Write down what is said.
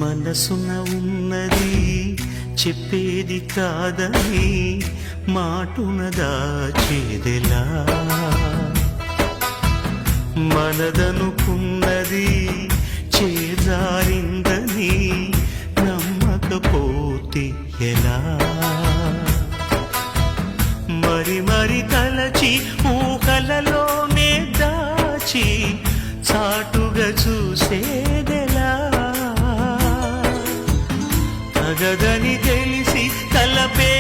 మనసున ఉన్నది చెప్పేది కాదని మాటున దాచేదెలా, మనదనుకున్నది చేజారిందని నమ్మకపోతే ఎలా, మరి మరి తలచి ఊహలలోనే దాచి చాటుగా చూసేదెలా, తగదని తెలిసి తలపే